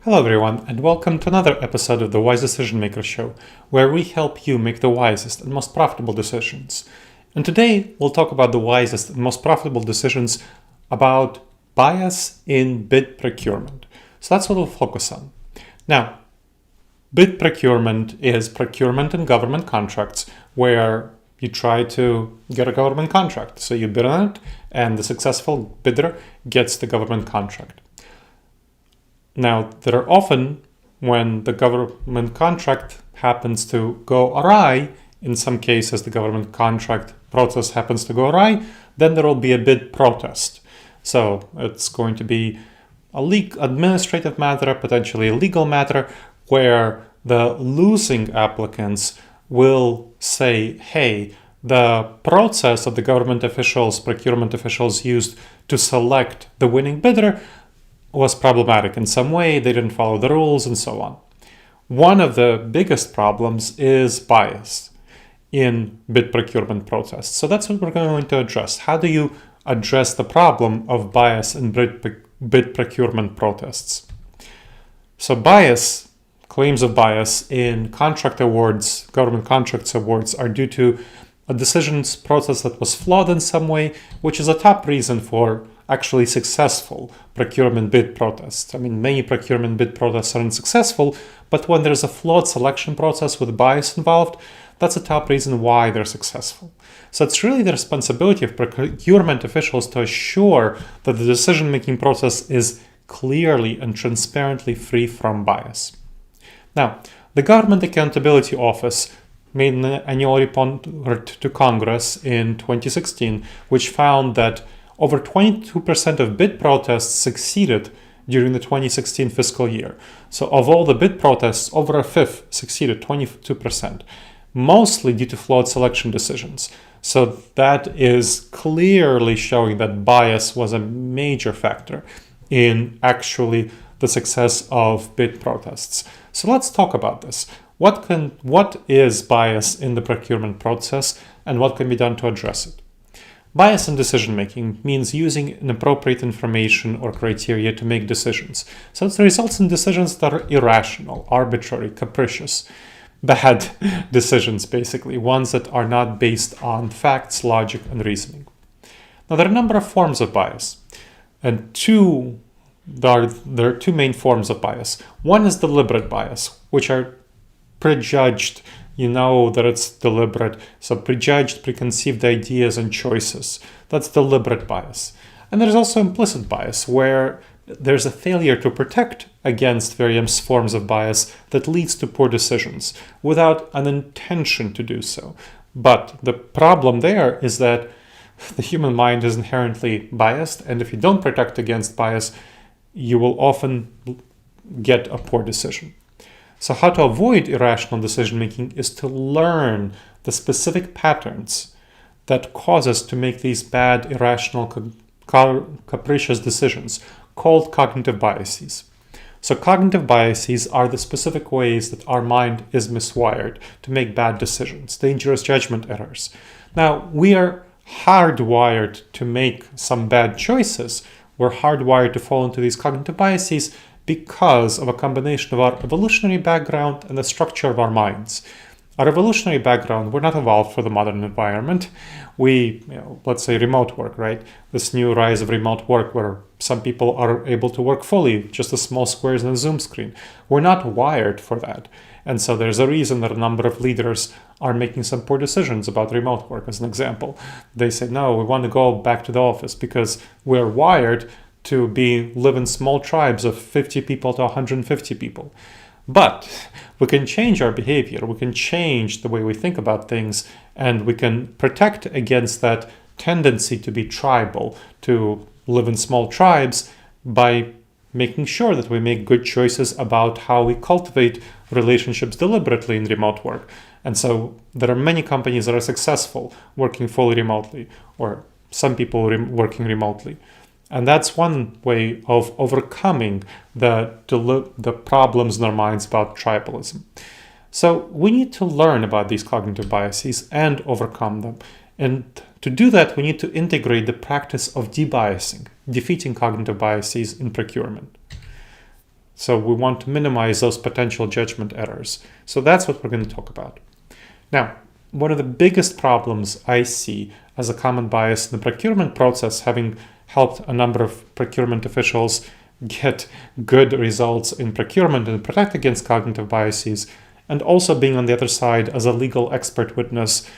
Hello everyone, and welcome to another episode of the Wise Decision Maker Show, where we help you make the wisest and most profitable decisions. And today we'll talk about the wisest and most profitable decisions about bias in bid procurement. So that's what we'll focus on. Now, bid procurement is procurement in government contracts where you try to get a government contract. So you bid on it, and the successful bidder gets the government contract. Now, there are often, when the government contract happens to go awry, in some cases the government contract process happens to go awry, then there will be a bid protest. So it's going to be a administrative matter, potentially a legal matter, where the losing applicants will say, hey, the process that the government officials, procurement officials used to select the winning bidder was problematic in some way, they didn't follow the rules, and so on. One of the biggest problems is bias in bid procurement process. So that's what we're going to address. How do you address the problem of bias in bid procurement protests? So claims of bias in contract awards, government contracts awards, are due to a decisions process that was flawed in some way, which is a top reason for actually successful procurement bid protests. I mean, many procurement bid protests are unsuccessful, but when there's a flawed selection process with bias involved, that's a top reason why they're successful. So it's really the responsibility of procurement officials to assure that the decision-making process is clearly and transparently free from bias. Now, the Government Accountability Office made an annual report to Congress in 2016, which found that over 22% of bid protests succeeded during the 2016 fiscal year. So of all the bid protests, over a fifth succeeded, 22%, mostly due to flawed selection decisions. So that is clearly showing that bias was a major factor in actually the success of bid protests. So let's talk about this. What is bias in the procurement process, and what can be done to address it? Bias in decision-making means using inappropriate information or criteria to make decisions. So it results in decisions that are irrational, arbitrary, capricious, bad decisions, basically, ones that are not based on facts, logic, and reasoning. Now, there are a number of forms of bias, and there are two main forms of bias. One is deliberate bias, which are prejudged. You know that it's deliberate. So prejudged, preconceived ideas and choices. That's deliberate bias. And there's also implicit bias, where there's a failure to protect against various forms of bias that leads to poor decisions without an intention to do so. But the problem there is that the human mind is inherently biased, and if you don't protect against bias, you will often get a poor decision. So how to avoid irrational decision-making is to learn the specific patterns that cause us to make these bad, irrational, capricious decisions, called cognitive biases. So cognitive biases are the specific ways that our mind is miswired to make bad decisions, dangerous judgment errors. Now, we are hardwired to make some bad choices. We're hardwired to fall into these cognitive biases because of a combination of our evolutionary background and the structure of our minds. Our evolutionary background, we're not evolved for the modern environment. Let's say remote work, right? This new rise of remote work where some people are able to work fully, just as small squares on a Zoom screen. We're not wired for that. And so there's a reason that a number of leaders are making some poor decisions about remote work, as an example. They say, no, we want to go back to the office because we're wired to live in small tribes of 50 people to 150 people. But we can change our behavior, we can change the way we think about things, and we can protect against that tendency to be tribal, to live in small tribes, by making sure that we make good choices about how we cultivate relationships deliberately in remote work. And so there are many companies that are successful working fully remotely, or some people working remotely. And that's one way of overcoming the problems in our minds about tribalism. So we need to learn about these cognitive biases and overcome them. And to do that, we need to integrate the practice of debiasing, defeating cognitive biases in procurement. So we want to minimize those potential judgment errors. So that's what we're going to talk about. Now, one of the biggest problems I see as a common bias in the procurement process, having helped a number of procurement officials get good results in procurement and protect against cognitive biases, and also being on the other side as a legal expert witness,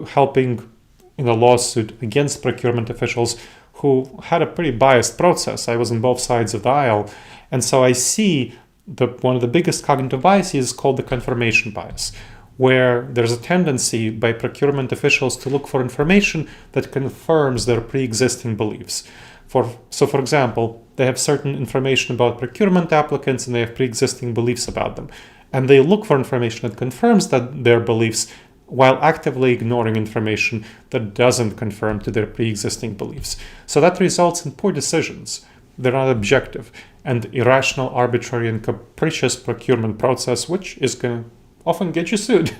helping in a lawsuit against procurement officials who had a pretty biased process. I was on both sides of the aisle. And so I see one of the biggest cognitive biases called the confirmation bias, where there's a tendency by procurement officials to look for information that confirms their pre-existing beliefs. For example, they have certain information about procurement applicants and they have pre-existing beliefs about them. And they look for information that confirms their beliefs while actively ignoring information that doesn't confirm to their pre-existing beliefs. So that results in poor decisions. They're not objective, and irrational, arbitrary, and capricious procurement process, which is going to often get you sued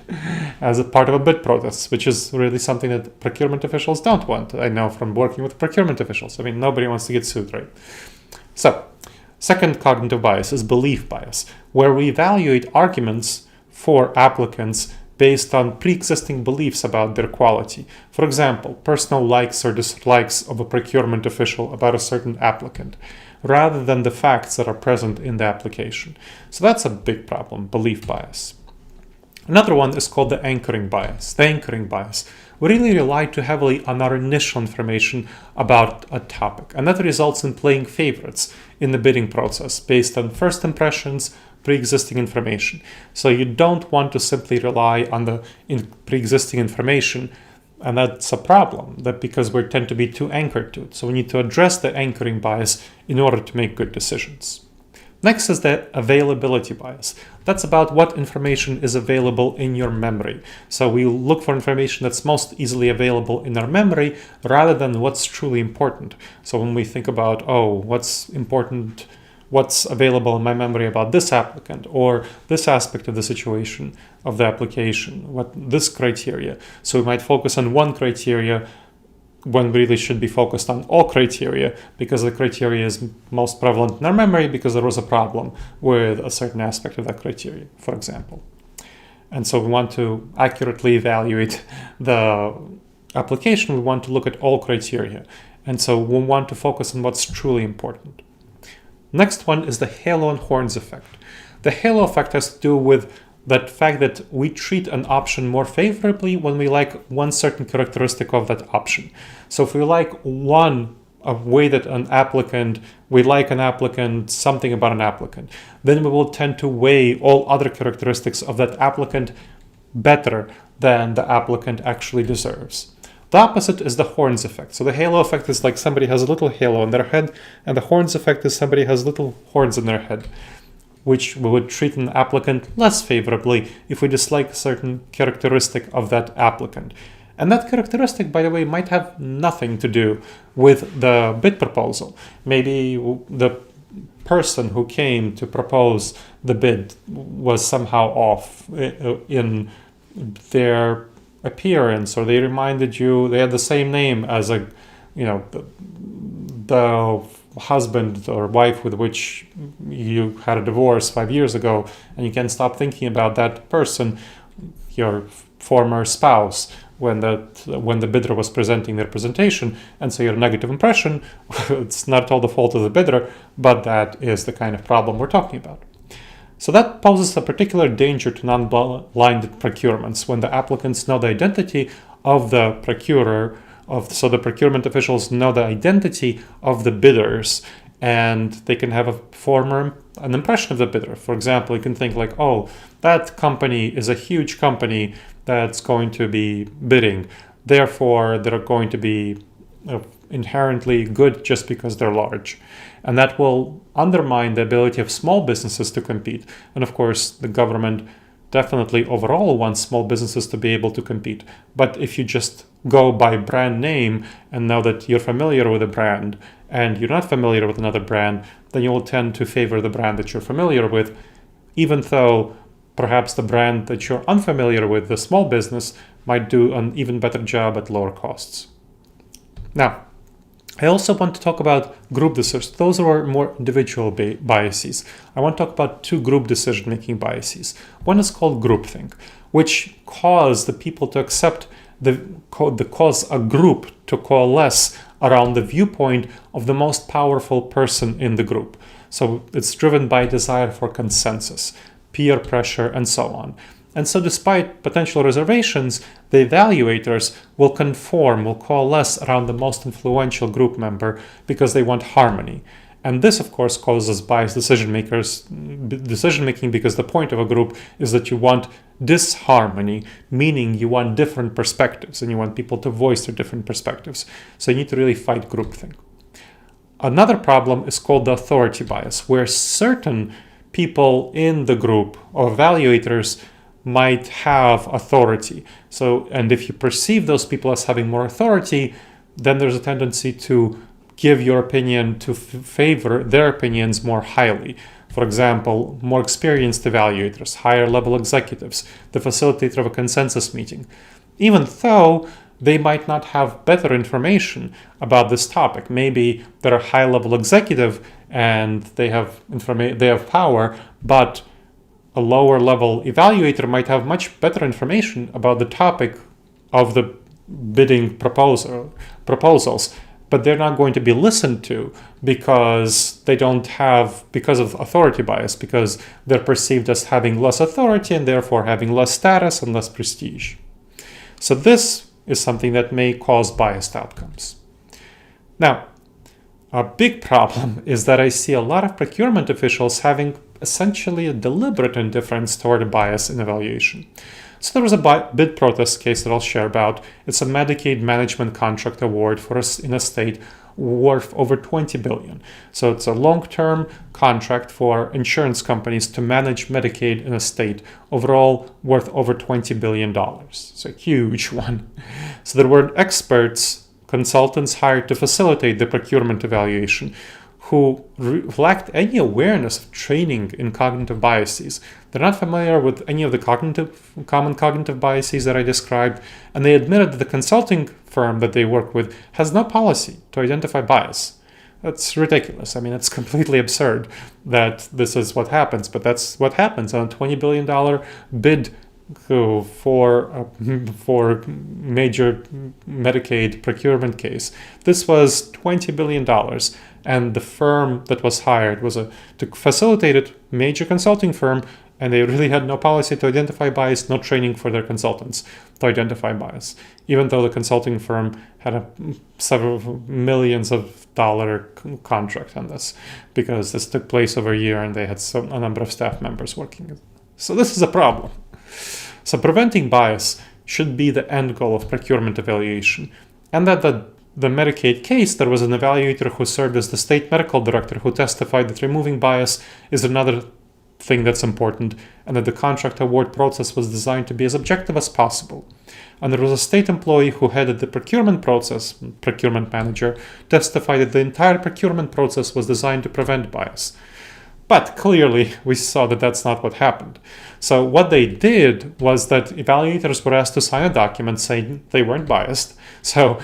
as a part of a bid process, which is really something that procurement officials don't want. I know from working with procurement officials. I mean, nobody wants to get sued, right? So, second cognitive bias is belief bias, where we evaluate arguments for applicants based on pre-existing beliefs about their quality. For example, personal likes or dislikes of a procurement official about a certain applicant, rather than the facts that are present in the application. So that's a big problem, belief bias. Another one is called the anchoring bias. The anchoring bias. We really rely too heavily on our initial information about a topic, and that results in playing favorites in the bidding process based on first impressions, pre-existing information. So you don't want to simply rely on the pre-existing information, and that's a problem, because we tend to be too anchored to it. So we need to address the anchoring bias in order to make good decisions. Next is the availability bias. That's about what information is available in your memory. So we look for information that's most easily available in our memory rather than what's truly important. So when we think about, what's important, what's available in my memory about this applicant or this aspect of the situation of the application, this criteria. So we might focus on one criteria when we really should be focused on all criteria, because the criteria is most prevalent in our memory because there was a problem with a certain aspect of that criteria, for example. And so we want to accurately evaluate the application. We want to look at all criteria. And so we want to focus on what's truly important. Next one is the halo and horns effect. The halo effect has to do with that fact that we treat an option more favorably when we like one certain characteristic of that option. So if we like a way that we like an applicant, something about an applicant, then we will tend to weigh all other characteristics of that applicant better than the applicant actually deserves. The opposite is the horns effect. So the halo effect is like somebody has a little halo on their head, and the horns effect is somebody has little horns in their head, which we would treat an applicant less favorably if we dislike a certain characteristic of that applicant. And that characteristic, by the way, might have nothing to do with the bid proposal. Maybe the person who came to propose the bid was somehow off in their appearance, or they reminded you they had the same name as the husband or wife with which you had a divorce 5 years ago, and you can't stop thinking about that person, your former spouse, when the bidder was presenting their presentation. And so your negative impression, it's not all the fault of the bidder, but that is the kind of problem we're talking about. So that poses a particular danger to non-blinded procurements when the applicants know the identity of the procurer, so the procurement officials know the identity of the bidders, and they can have an impression of the bidder. For example, you can think like, that company is a huge company that's going to be bidding. Therefore, they're going to be inherently good just because they're large. And that will undermine the ability of small businesses to compete. And of course, the government definitely overall wants small businesses to be able to compete. But if you just go by brand name and know that you're familiar with a brand and you're not familiar with another brand, then you will tend to favor the brand that you're familiar with, even though perhaps the brand that you're unfamiliar with, the small business, might do an even better job at lower costs. Now, I also want to talk about group decisions. Those are more individual biases. I want to talk about two group decision-making biases. One is called groupthink, which cause the people to accept cause a group to coalesce around the viewpoint of the most powerful person in the group. So it's driven by desire for consensus, peer pressure, and so on. And so despite potential reservations, the evaluators will coalesce around the most influential group member because they want harmony. And this, of course, causes biased decision-making because the point of a group is that you want disharmony, meaning you want different perspectives and you want people to voice their different perspectives. So you need to really fight groupthink. Another problem is called the authority bias, where certain people in the group or evaluators might have authority. And if you perceive those people as having more authority, then there's a tendency to give your opinion to favor their opinions more highly. For example, more experienced evaluators, higher level executives, the facilitator of a consensus meeting, even though they might not have better information about this topic. Maybe they're a high level executive and they have power, but a lower level evaluator might have much better information about the topic of the bidding proposals, but they're not going to be listened to because of authority bias, because they're perceived as having less authority and therefore having less status and less prestige. So this is something that may cause biased outcomes. Now, a big problem is that I see a lot of procurement officials having essentially a deliberate indifference toward a bias in evaluation. So there was a bid protest case that I'll share about. It's a Medicaid management contract award in a state worth over $20 billion. So it's a long-term contract for insurance companies to manage Medicaid in a state, overall worth over $20 billion. It's a huge one. So there were consultants hired to facilitate the procurement evaluation who lacked any awareness of training in cognitive biases. They're not familiar with any of the common cognitive biases that I described, and they admitted that the consulting firm that they work with has no policy to identify bias. That's ridiculous. I mean, it's completely absurd that this is what happens, but that's what happens on a $20 billion bid for major Medicaid procurement case. This was $20 billion, and the firm that was hired was to facilitate it, major consulting firm, and they really had no policy to identify bias, no training for their consultants to identify bias, even though the consulting firm had a several millions of dollar contract on this, because this took place over a year and they had a number of staff members working. So this is a problem. So preventing bias should be the end goal of procurement evaluation. And that the Medicaid case, there was an evaluator who served as the state medical director who testified that removing bias is another thing that's important, and that the contract award process was designed to be as objective as possible. And there was a state employee who headed the procurement process, procurement manager, testified that the entire procurement process was designed to prevent bias. But clearly, we saw that that's not what happened. So what they did was that evaluators were asked to sign a document saying they weren't biased. So,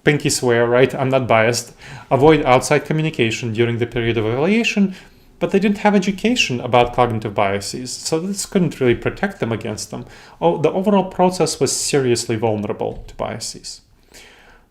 pinky swear, right? I'm not biased. Avoid outside communication during the period of evaluation. But they didn't have education about cognitive biases, so this couldn't really protect them against them. The overall process was seriously vulnerable to biases.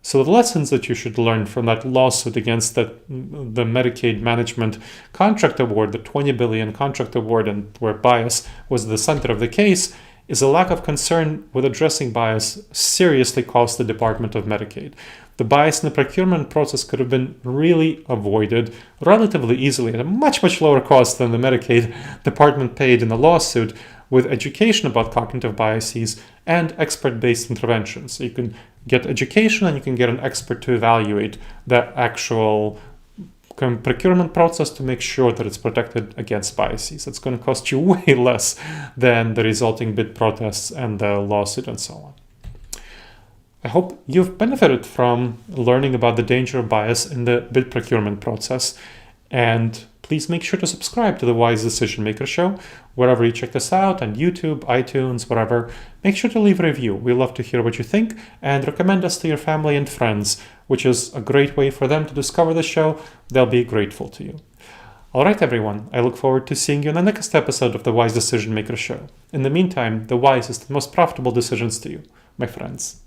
So the lessons that you should learn from that lawsuit against the Medicaid management contract award, the $20 billion contract award, and where bias was the center of the case, is a lack of concern with addressing bias seriously cost the Department of Medicaid. The bias in the procurement process could have been really avoided relatively easily at a much, much lower cost than the Medicaid department paid in the lawsuit, with education about cognitive biases and expert-based interventions. So you can get education and you can get an expert to evaluate the actual procurement process to make sure that it's protected against biases. It's going to cost you way less than the resulting bid protests and the lawsuit and so on. I hope you've benefited from learning about the danger of bias in the bid procurement process. And please make sure to subscribe to the Wise Decision Maker Show, wherever you check this out, on YouTube, iTunes, whatever. Make sure to leave a review. We love to hear what you think, and recommend us to your family and friends which is a great way for them to discover the show. They'll be grateful to you. Alright everyone, I look forward to seeing you in the next episode of the Wise Decision Maker Show. In the meantime, the wisest and most profitable decisions to you, my friends.